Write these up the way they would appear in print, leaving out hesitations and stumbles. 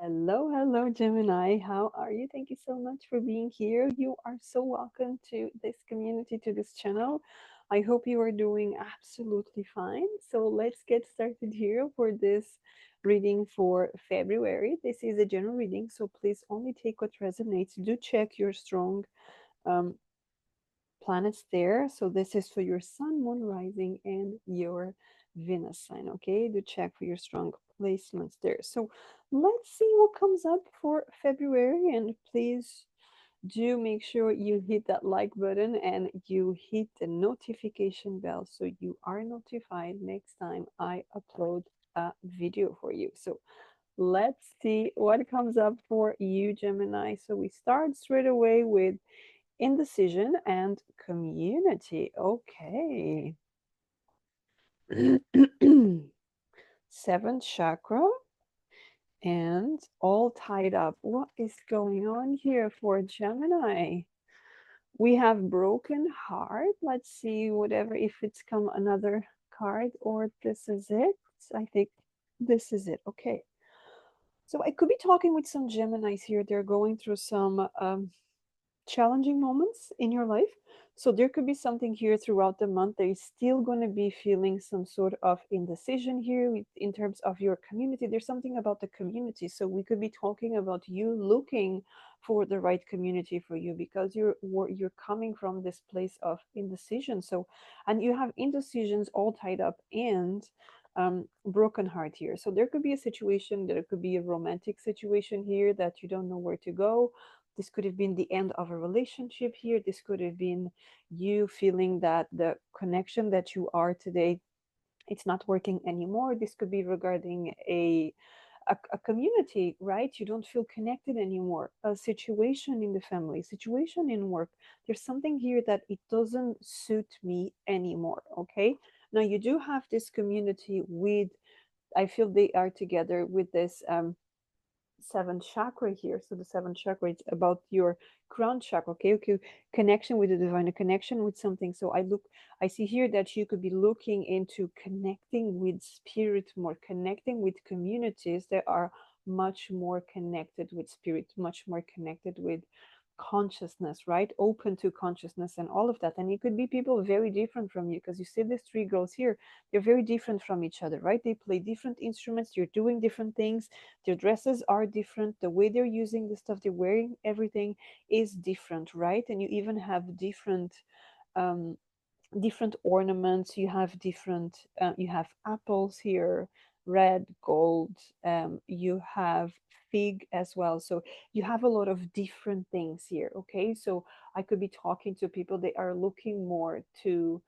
Hello, hello, Gemini. How are you? Thank you so much for being here. You are so welcome to this community, to this channel. I hope you are doing absolutely fine. So let's get started here for this reading for February. This is a general reading, so please only take what resonates. Do check your strong um, planets there. So this is for your sun, moon, rising, and your Venus sign. Okay, do check for your strong placements there. So let's see what comes up for February, and please do make sure you hit that like button and you hit the notification bell so you are notified next time I upload a video for you. So let's see what comes up for you, Gemini. So we start straight away with indecision and community. Okay. Seventh chakra and all tied up. What is going on here for Gemini? We have broken heart. Let's see, whatever, if it's come another card or this is it. I think this is it. Okay. So I could be talking with some Geminis here. They're going through some challenging moments in your life. So there could be something here throughout the month that is still going to be feeling some sort of indecision here in terms of your community. There's something about the community. So we could be talking about you looking for the right community for you because you're coming from this place of indecision. So and you have indecisions all tied up and broken heart here. So there could be a situation, there could be a romantic situation here that you don't know where to go. This could have been the end of a relationship here. This could have been you feeling that the connection that you are today, it's not working anymore. This could be regarding a community, right? You don't feel connected anymore. A situation in the family, situation in work. There's something here that it doesn't suit me anymore. Okay. Now you do have this community with, I feel they are together with this seventh chakra here. So the seventh chakra is about your crown chakra. Okay, okay, connection with the divine, a connection with something. So I see here that you could be looking into connecting with spirit more, connecting with communities that are much more connected with spirit, much more connected with consciousness, right? Open to consciousness and all of that. And it could be people very different from you because you see these three girls here, they're very different from each other, right? They play different instruments, they're doing different things, their dresses are different, the way they're using the stuff they're wearing, everything is different, right? And you even have um different ornaments. You have different you have apples here, red, gold. You have fig as well. So you have a lot of different things here. Okay, so I could be talking to people, they are looking more to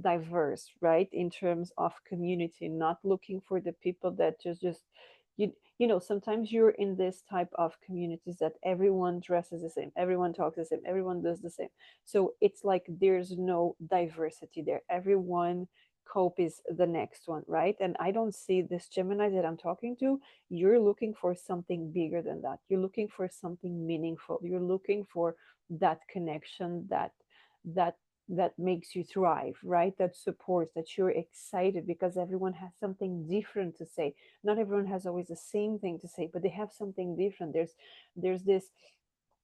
diverse, right, in terms of community, not looking for the people that just you know, sometimes you're in this type of communities that everyone dresses the same, everyone talks the same, everyone does the same. So it's like there's no diversity there. Everyone copies the next one, right? And I don't see this Gemini that I'm talking to. You're looking for something bigger than that. You're looking for something meaningful. You're looking for that connection that that makes you thrive, right? That supports, that you're excited because everyone has something different to say. Not everyone has always the same thing to say, but they have something different. There's this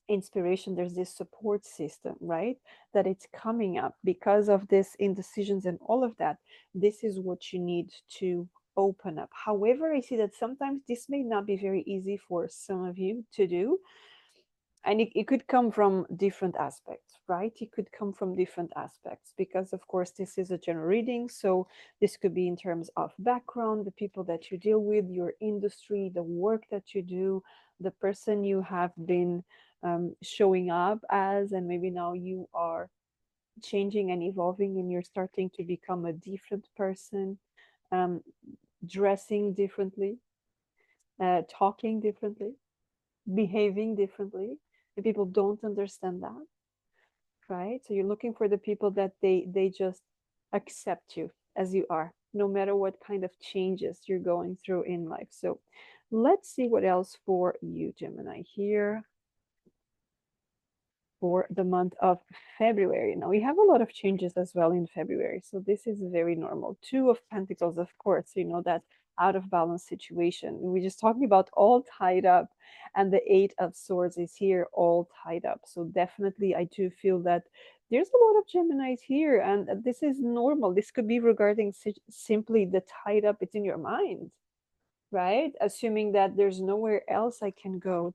inspiration, there's this support system, right, that it's coming up because of this indecisions and all of that. This is what you need to open up. However, I see that sometimes this may not be very easy for some of you to do, and it could come from different aspects, right? It could come from different aspects because of course this is a general reading. So this could be in terms of background, the people that you deal with, your industry, the work that you do, the person you have been showing up as, and maybe now you are changing and evolving and you're starting to become a different person, um, dressing differently, talking differently, behaving differently, and people don't understand that, right? So you're looking for the people that they just accept you as you are, no matter what kind of changes you're going through in life. So let's see what else for you, Gemini, here for the month of February. Now we have a lot of changes as well in February, so this is very normal. Two of Pentacles, of course, you know that out of balance situation. We're just talking about all tied up, and the Eight of Swords is here, all tied up. So definitely, I do feel that there's a lot of Geminis here, and this is normal. This could be regarding simply the tied up. It's in your mind, right? Assuming that there's nowhere else I can go.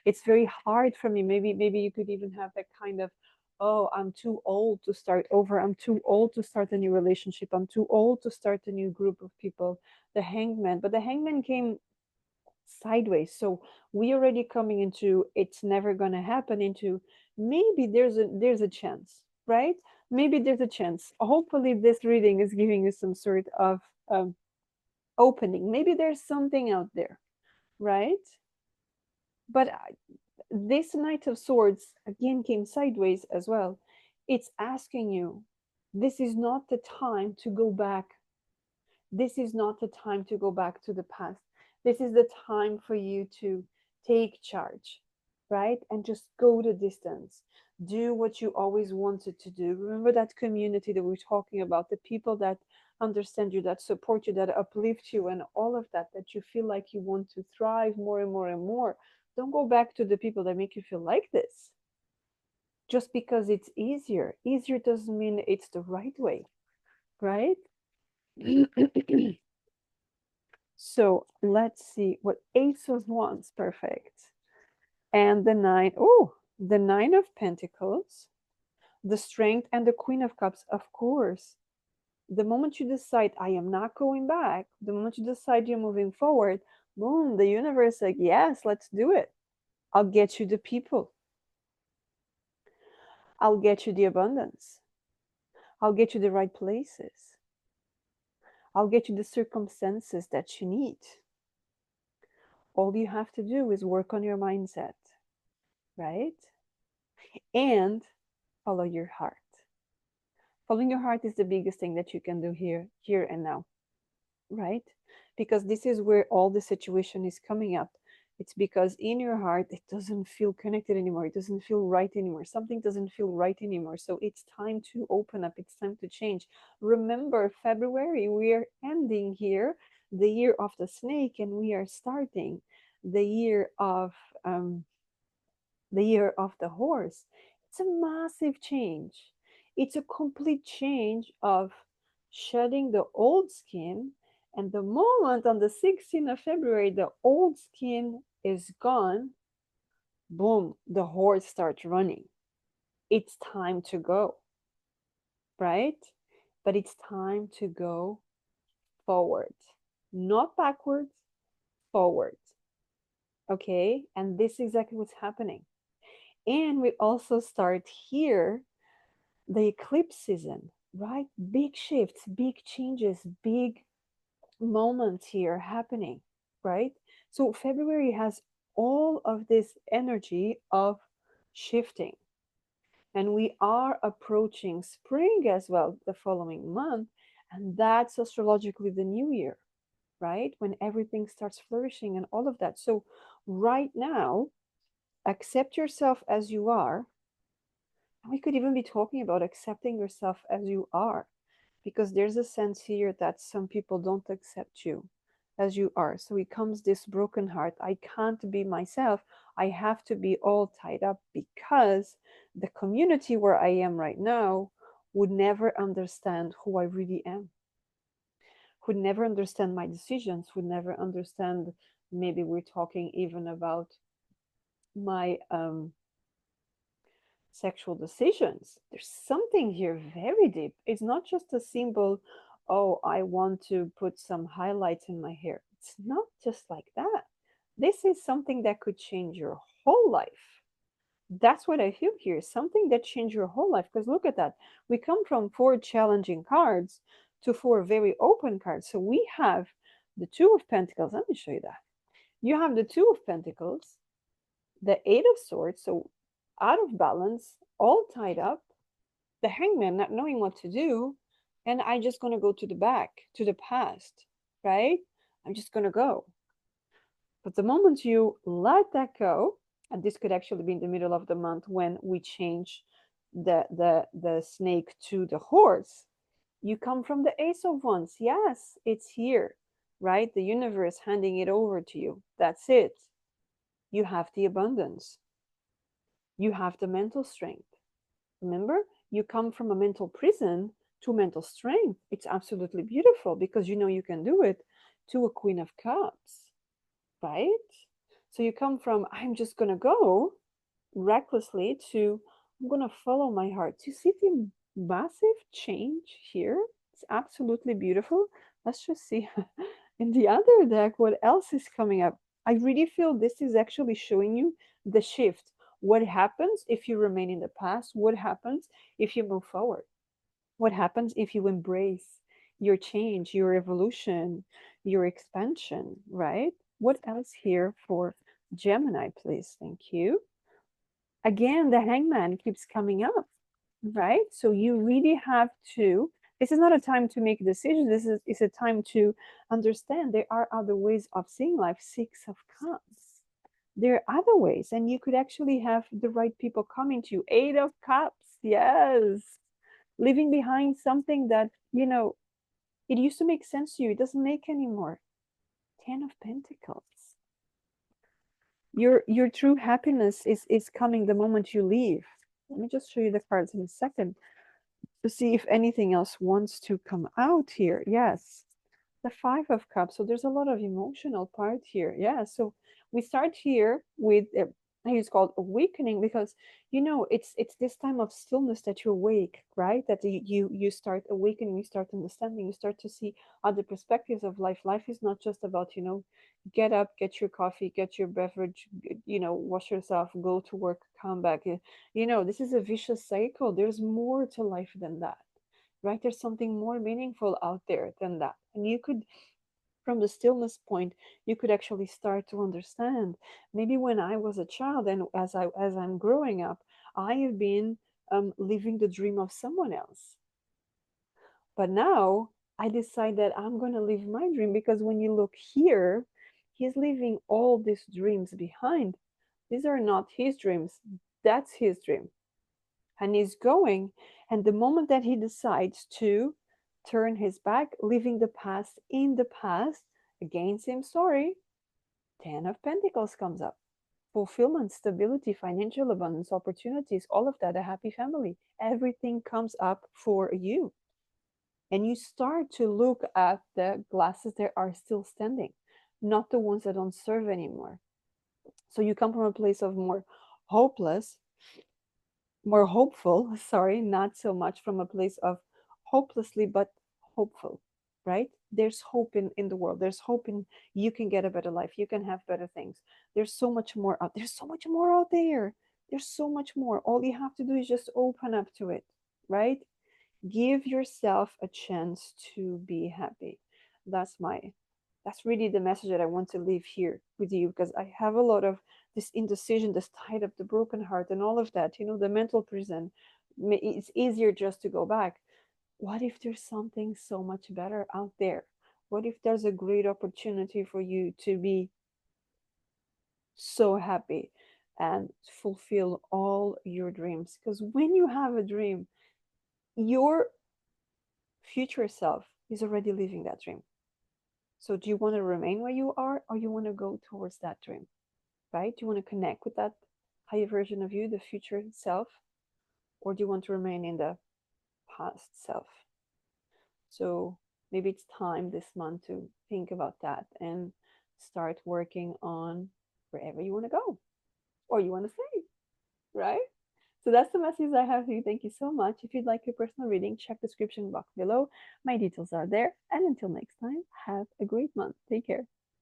It's very hard for me. Maybe you could even have that kind of, oh, I'm too old to start over. I'm too old to start a new relationship. I'm too old to start a new group of people. The Hangman, but the Hangman came sideways. So we already coming into it's never gonna happen into maybe there's a chance, right? Maybe there's a chance. Hopefully this reading is giving you some sort of um, opening. Maybe there's something out there, right? But this Knight of Swords again came sideways as well. It's asking you, this is not the time to go back. This is not the time to go back to the past. This is the time for you to take charge, right? And just go the distance. Do what you always wanted to do. Remember that community that we are talking about, the people that understand you, that support you, that uplift you, and all of that, that you feel like you want to thrive more and more and more. Don't go back to the people that make you feel like this. Just because it's easier. Easier doesn't mean it's the right way, right? So let's see what Ace of Wands, perfect. And the Nine, oh, the Nine of Pentacles, the Strength, and the Queen of Cups, of course. The moment you decide, I am not going back, the moment you decide you're moving forward, boom, the universe is like, yes, let's do it. I'll get you the people. I'll get you the abundance. I'll get you the right places. I'll get you the circumstances that you need. All you have to do is work on your mindset, right? And follow your heart. Following your heart is the biggest thing that you can do here and now, right? Because this is where all the situation is coming up. It's because in your heart, it doesn't feel connected anymore. It doesn't feel right anymore. Something doesn't feel right anymore. So it's time to open up. It's time to change. Remember, February, we are ending here the year of the snake, and we are starting the year of the horse. It's a massive change. It's a complete change of shedding the old skin. And the moment on the 16th of February, the old skin is gone, boom, the horse starts running. It's time to go, right? But it's time to go forward, not backwards, forward. Okay? And this is exactly what's happening. And we also start here the eclipse season, right? Big shifts, big changes, big moments here happening, right? So February has all of this energy of shifting. And we are approaching spring as well the following month. And that's astrologically the new year, right? When everything starts flourishing and all of that. So, right now, accept yourself as you are. And we could even be talking about accepting yourself as you are, because there's a sense here that some people don't accept you as you are. So it comes this broken heart. I can't be myself. I have to be all tied up because the community where I am right now would never understand who I really am, would never understand my decisions, would never understand. Maybe we're talking even about my sexual decisions. There's something here very deep. It's not just a simple, oh, I want to put some highlights in my hair. It's not just like that. This is something that could change your whole life. That's what I feel here. Something that changed your whole life. Because look at that. We come from four challenging cards to four very open cards. So we have the Two of Pentacles. Let me show you that. You have the Two of Pentacles, the Eight of Swords, so out of balance, all tied up, the Hangman not knowing what to do, and I just gonna go to the back, to the past, right? I'm just gonna go. But the moment you let that go, and this could actually be in the middle of the month when we change the snake to the horse, you come from the Ace of Wands. Yes, it's here. right? The universe handing it over to you. That's it. You have the abundance. You have the mental strength. Remember, you come from a mental prison to mental strength. It's absolutely beautiful because you know you can do it, to a Queen of Cups, right? So you come from, I'm just going to go recklessly, to, I'm going to follow my heart. Do you see the massive change here? It's absolutely beautiful. Let's just see in the other deck what else is coming up. I really feel this is actually showing you the shift. What happens if you remain in the past? What happens if you move forward? What happens if you embrace your change, your evolution, your expansion, right? What else here for Gemini, please? Thank you. Again, the hangman keeps coming up, right? So you really have to, this is not a time to make decisions. Is a time to understand there are other ways of seeing life. Six of Cups. There are other ways, and you could actually have the right people coming to you. Eight of Cups. Yes. Leaving behind something that, it used to make sense to you. It doesn't make anymore. Ten of Pentacles. Your true happiness is coming the moment you leave. Let me just show you the cards in a second to see if anything else wants to come out here. Yes, the Five of Cups. So there's a lot of emotional part here. Yeah. So we start here with it's called awakening, because it's this time of stillness that you awake, right? That you start awakening, you start understanding, you start to see other perspectives of life. Life is not just about get up, get your coffee, get your beverage, wash yourself, go to work, come back. This is a vicious cycle. There's more to life than that, right? There's something more meaningful out there than that. And you could, from the stillness point, you could actually start to understand. Maybe when I was a child, and as I'm growing up, I have been living the dream of someone else. But now I decide that I'm going to live my dream, because when you look here, he's leaving all these dreams behind. These are not his dreams. That's his dream, and he's going. And the moment that he decides to turn his back, leaving the past in the past, again, same story. Ten of Pentacles comes up. Fulfillment, stability, financial abundance, opportunities, all of that, a happy family. Everything comes up for you. And you start to look at the glasses that are still standing, not the ones that don't serve anymore. So you come from a place of hopeless, more hopeful, sorry, not so much from a place of hopelessly, but hopeful, right? There's hope in the world. There's hope in, you can get a better life. You can have better things. There's so much more out. There's so much more out there. There's so much more. All you have to do is just open up to it, right? Give yourself a chance to be happy. That's really the message that I want to leave here with you, because I have a lot of this indecision, this tied up, the broken heart, and all of that, the mental prison. It's easier just to go back. What if there's something so much better out there? What if there's a great opportunity for you to be so happy and fulfill all your dreams? Because when you have a dream, your future self is already living that dream. So do you want to remain where you are, or you want to go towards that dream, right? Do you want to connect with that higher version of you, the future self, or do you want to remain in the past self? So maybe it's time this month to think about that and start working on wherever you want to go or you want to stay, right? So that's the message I have for you. Thank you so much. If you'd like your personal reading, check the description box below. My details are there. And until next time, have a great month. Take care.